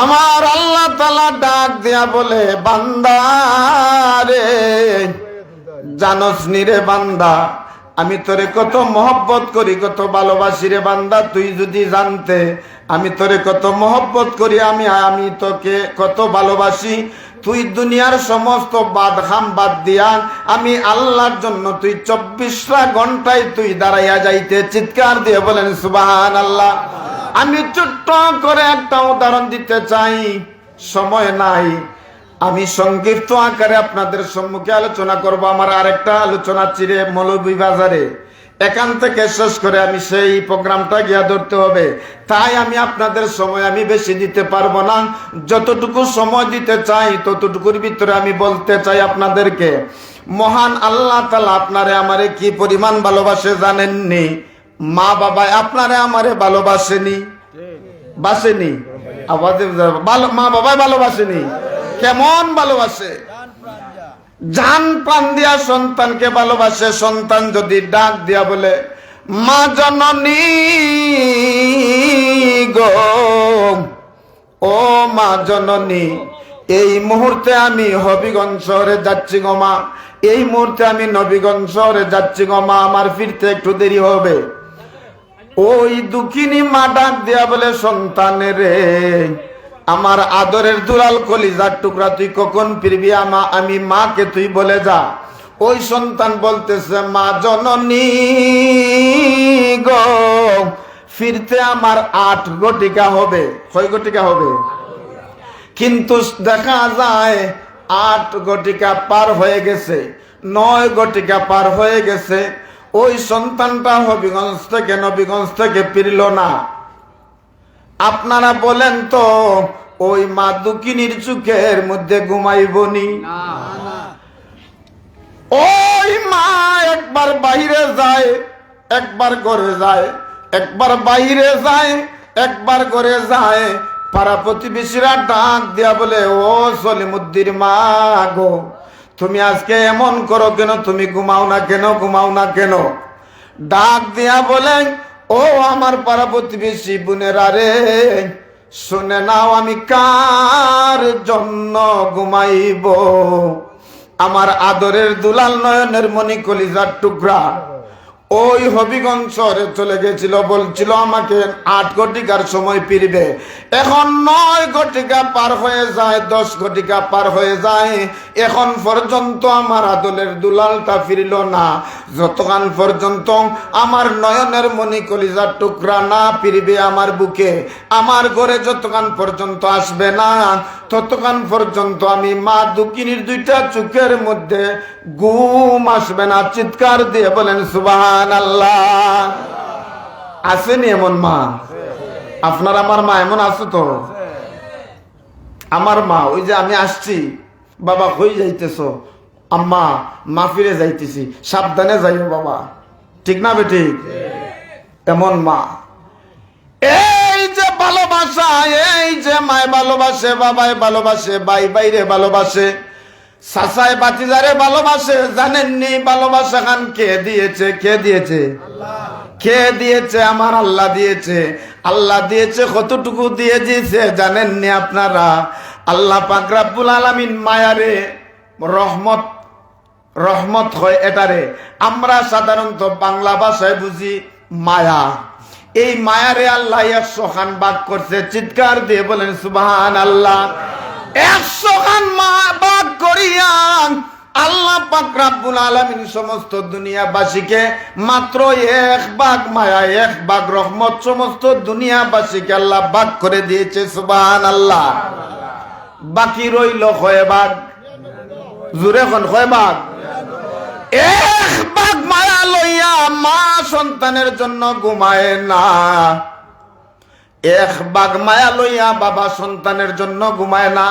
আমার আল্লাহ তাআলা ডাক দিয়া বলে, বান্দা রে, জানোস নি রে বান্দা, আমি তোরে কত মহব্বত করি, কত ভালোবাসি রে বান্দা। তুই যদি জানতে আমি তোরে কত মহব্বত করি, আমি তোকে কত ভালোবাসি। তুই দুনিয়ার সমস্ত বাদহাম বাদ দিয়া আমি আল্লাহর জন্য তুই 24টা ঘন্টায় তুই দাঁড়াইয়া যাইতে। চিৎকার দিয়ে বলেন সুবহানাল্লাহ। আমি ছোট্ট করে একটা উদাহরণ দিতে চাই, সময় নাই। আমি সংক্ষিপ্ত আকারে আপনাদের সম্মুখে আলোচনা করব। আমার আরেকটা আলোচনা চিরে মৌলভীবাজারে, এখান থেকে শেষ করে আমি সেই প্রোগ্রামটা গিয়া ধরতে হবে। তাই আমি আপনাদের সময় আমি বেশি দিতে পারবো না। যতটুকু সময় দিতে চাই ততটুকুর ভিতরে আমি বলতে চাই আপনাদেরকে, মহান আল্লাহ তাআলা আপনারে আমারে কি পরিমাণ ভালোবাসে জানেননি? মা বাবা আপনারে আমারে ভালোবাসেনি? বাসেনি? মা বাবাই ভালোবাসেনি? কেমন ভালোবাসে? জান প্রাণ দিয়া সন্তানকে ভালোবাসে। সন্তান যদি ডাক দিয়া বলে, মা জননী গো, ও মা জননী, এই মুহূর্তে আমি হবিগঞ্জ শহরে যাচ্ছি গো মা, এই মুহূর্তে আমি নবীগঞ্জ শহরে যাচ্ছি গো মা, আমার ফিরতে একটু দেরি হবে। ওই দুঃখিনী মা ডাক দিয়া বলে, সন্তানের রে, আমার আদরের দুলাল কলিজার টুকরা, তুই কখন ফিরবি? আমি মাকে তুই বলে যা। ওই সন্তান বলতেছে, মা জননী গো, ফিরতে আমার 8 ঘটিকা হবে। কয় ঘটিকা হবে? কিন্তু দেখা যায় 8 ঘটিকা পার হয়ে গেছে, 9 ঘটিকা পার হয়ে গেছে। ওই সন্তানটা নবীগঞ্জ থেকে ফিরল না। আপনারা বলেন তো, ওই মা দুঃখিনীর চোখের মধ্যে ঘুমাইবনি? ওই মা একবার বাইরে যায়, একবার ঘরে যায়, একবার বাইরে যায়, একবার ঘরে যায়। পাড়া প্রতিবেশীরা ডাক দিয়া বলে, ও সলিমুদ্দির মা গো, তুমি আজকে এমন করো কেন? তুমি ঘুমাও না কেন? ঘুমাও না কেন? ডাক দিয়া বলে, ও আমার পাড়া প্রতিবেশী বোনেরা রে, শুনে নাও, আমি কার জন্য ঘুমাইব? আমার আদরের দুলাল নয়নের মণি কলিজার টুকরা ওই হবিগঞ্জ শহরে চলে গেছিল, বলছিল আমাকে 8 ঘটিকার সময় ফিরবে। এখন 9 ঘটিকা পার হয়ে যায়, 10 ঘটিকা পার হয়ে যায়, এখন পর্যন্ত আমার আদরের দুলালটা ফিরল না। যতক্ষণ পর্যন্ত আমার নয়নের মণি কলিজার টুকরা না ফিরবে আমার বুকে, আমার ঘরে যতক্ষণ পর্যন্ত আসবে না, ততক্ষণ পর্যন্ত আমি মা দুঃখিনীর 2টা চোখের মধ্যে ঘুম আসবে না। চিৎকার দিয়ে বলেন সুবহানাল্লাহ। আসেনি এমন মা? আপনার আমার মা এমন আছে তো? আমার মা, ওই যে আমি আসছি, বাবা কই যাইতেছ? আম্মা, মা ফিরে যাইতেছি, সাবধানে যাইও বাবা। ঠিক না বেঠিক? এমন মা। এই যে ভালোবাসা, এই যে মায় ভালোবাসে, বাবায় ভালোবাসে, ভাই ভাইরে ভালোবাসে, সাসায় বাতিজারে ভালোবাসে। জানেননি ভালোবাসা খান কে দিয়েছে? কে দিয়েছে? কে দিয়েছে? আমার আল্লাহ দিয়েছে। আল্লাহ দিয়েছে। কতটুকু দিয়ে দিয়েছে জানেননি আপনারা? আল্লাহ পাক রব্বুল আলামিন মায়ারে রহমত হয় এটারে আমরা সাধারণত বাংলা ভাষায় বুঝি মায়া। এই মায়ারে আল্লাহ 100 খান ভাগ করছে। চিৎকার দিয়ে বলেন সুবহানাল্লাহ। 100 খান ভাগ করিয়া আল্লাহ পাক রব্বুল আলামিন সমস্ত দুনিয়াবাসীকে মাত্র 1 ভাগ মায়া, 1 ভাগ রহমত সমস্ত দুনিয়াবাসীকে আল্লাহ ভাগ করে দিয়েছে। সুবহানাল্লাহ। বাকি রইল কয় ভাগ? জোরে কোন কয় ভাগ? 1 ভাগ মায়া লইয়া মা সন্তানের জন্য ঘুমায় না। 1 ভাগ মায়া লইয়া বাবা সন্তানের জন্য ঘুমায় না।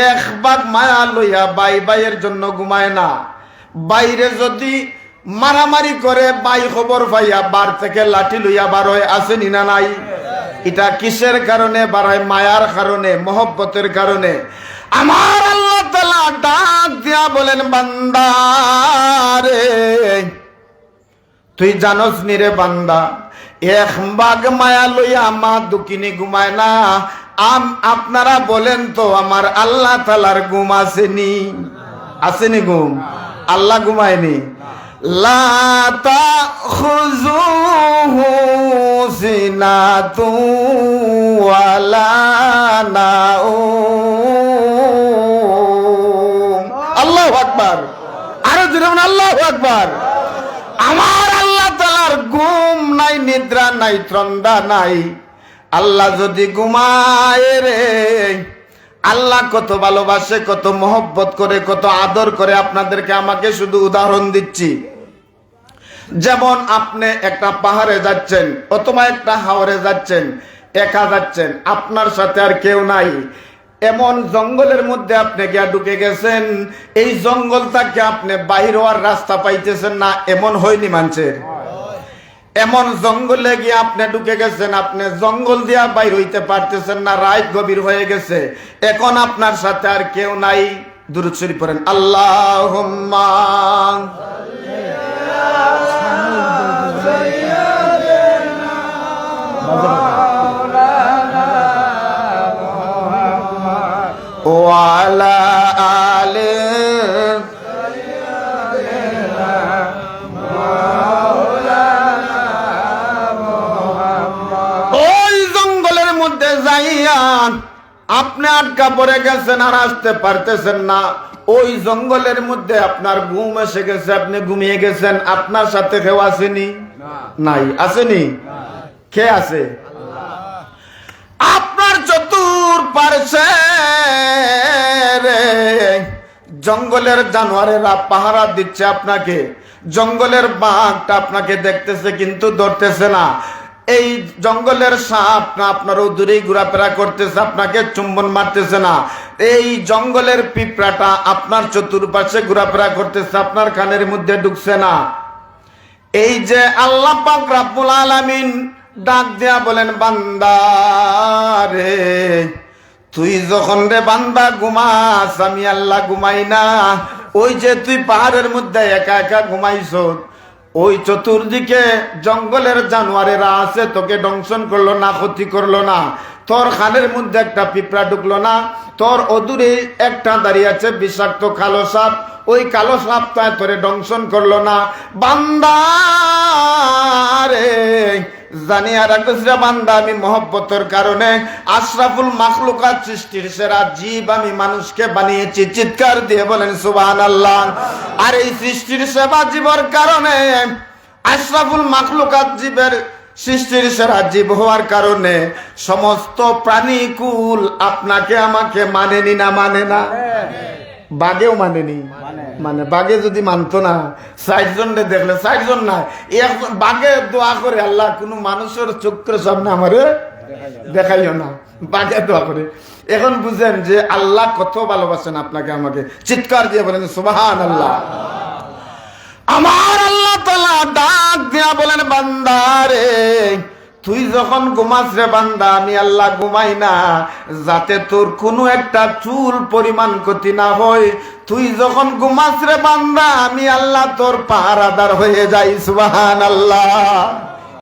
1 ভাগ মায়া লইয়া ভাই ভাইয়ের জন্য ঘুমায় না। বাইরে যদি মারামারি করে ভাই খবর পাইয়া বার থেকে লাঠি লইয়া বার হয়, আসেনি না নাই? এটা কিসের কারণে বাড়ায়? মায়ার কারণে, মহব্বতের কারণে। আমার আল্লাহ তাআলা ডাক দিয়া বলেন, বান্দা রে, তুই জানোস নি রে বান্দা, 1 ভাগ মায়া লইয়া মা দুঃখিনী ঘুমায় না। আপনারা বলেন তো আমার আল্লাহ তাআলার ঘুম আসেনি? আসেনি ঘুম? আল্লাহ ঘুমায়নি। লা তাখুযুহু সিনাতু ওয়ালা নাউম। আল্লাহু আকবার। আরো জোরে বলুন আল্লাহু আকবার। আমার আল্লাহ তাআলার ঘুম নাই, নিদ্রা নাই, ত্রন্দা নাই। আল্লাহ যদি ঘুমায় রে, আল্লাহ কত ভালোবাসে, কত মহব্বত করে, কত আদর করে। আপনাদেরকে আমাকে শুধু উদাহরণ দিচ্ছি। যেমন আপনি একটা পাহাড়ে যাচ্ছেন অথবা একটা হাওরে যাচ্ছেন, একা যাচ্ছেন, আপনার সাথে আর কেউ নাই। এমন জঙ্গলের মধ্যে আপনি গিয়া ঢুকে গেছেন, এই জঙ্গল থেকে আপনি বাহির হওয়ার রাস্তা পাইতেছেন না, এমন হয়নি মানুষের? এমন জঙ্গলে গিয়ে আপনি ঢুকে গেছেন, আপনি জঙ্গল দিয়া বাইর হইতে পারতেছেন না, রাত গভীর হয়ে গেছে, এখন আপনার সাথে আর কেউ নাই। দুরূদ শরীফ পড়েন, আল্লাহুম্মা ওয়া আলা আলি। আপনি আটকা পড়ে গেছেন আর আসতে পারতেছেন না। ওই জঙ্গলের মধ্যে আপনার ঘুম এসে গেছে, আপনি ঘুমিয়ে গেছেন। আপনার সাথে কেউ আসেনি? নাই। আসেনি? কে আছে? আপনার চতুর্পার্শ্বে জঙ্গলের জানোয়ারেরা পাহারা দিচ্ছে আপনাকে। জঙ্গলের বাঘটা আপনাকে দেখতেছে কিন্তু ধরতেছে না। এই জঙ্গলের সাপ না আপনার দূরেই ঘোরাফেরা করতেছে, আপনাকে চুম্বন মারতেছে না। এই জঙ্গলের পিঁপড়াটা আপনার চতুর্পাশে ঘোরাফেরা করতেছে, আপনার কানের মধ্যে ঢুকছে না। এই যে আল্লাহ পাক রব্বুল আলামিন ডাক দেয়া বলেন, বান্দা রে তুই যখন রে বান্দা ঘুমাস, আমি আল্লাহ ঘুমাই না। ওই যে তুই পাহাড়ের মধ্যে একা একা ঘুমাইছ, ওই চতুর্দিকে জঙ্গলের জানোয়ারেরা আছে, তোকে দংশন করলো না, ক্ষতি করলো না। তোর খানের মধ্যে একটা পিঁপড়া ঢুকলো না। তোর অদূরে একটা দাঁড়িয়ে আছে বিষাক্ত কালো সাপ, ওই কালো সাপটা তোরে দংশন করলো না। বান্দা রে জানি আর একটা বান্দা, আমি মহব্বতের কারণে আশরাফুল মাখলুকাত সৃষ্টির সেরা জীব আমি মানুষকে বানিয়েছি। চিৎকার দিয়ে বলেন সুবহানাল্লাহ। আর এই সৃষ্টির সেবা জীবের কারণে, আশরাফুল মাখলুকাত জীবের সৃষ্টির সেরা জীব হওয়ার কারণে সমস্ত প্রাণীকুল আপনাকে আমাকে মানেনি না? মানে না? বাঘেও মানেনি। মানে বাঘে যদি মানতো না, ৬০ জন দেখলে ৬০ জন না, একজন বাঘে দোয়া করে, আল্লাহ কোনো মানুষের চোখের সামনে আমারে দেখাইও না। বাঘে দোয়া করে। এখন বুঝেন যে আল্লাহ কত ভালোবাসেন আপনাকে আমাকে। চিৎকার দিয়ে বলেন সুবহানাল্লাহ। আমার আল্লাহ তাআলা ডাক দিয়া বলেন, বান্দা রে তুই যখন ঘুমাস রে বান্দা, আমি আল্লাহ ঘুমাই না যাতে তোর কোনো একটা চুল পরিমাণ ক্ষতি না হয়। তুই যখন ঘুমাস রে বান্দা, আমি আল্লাহ তোর পাহারাদার হয়ে যাই। সুবহানাল্লাহ।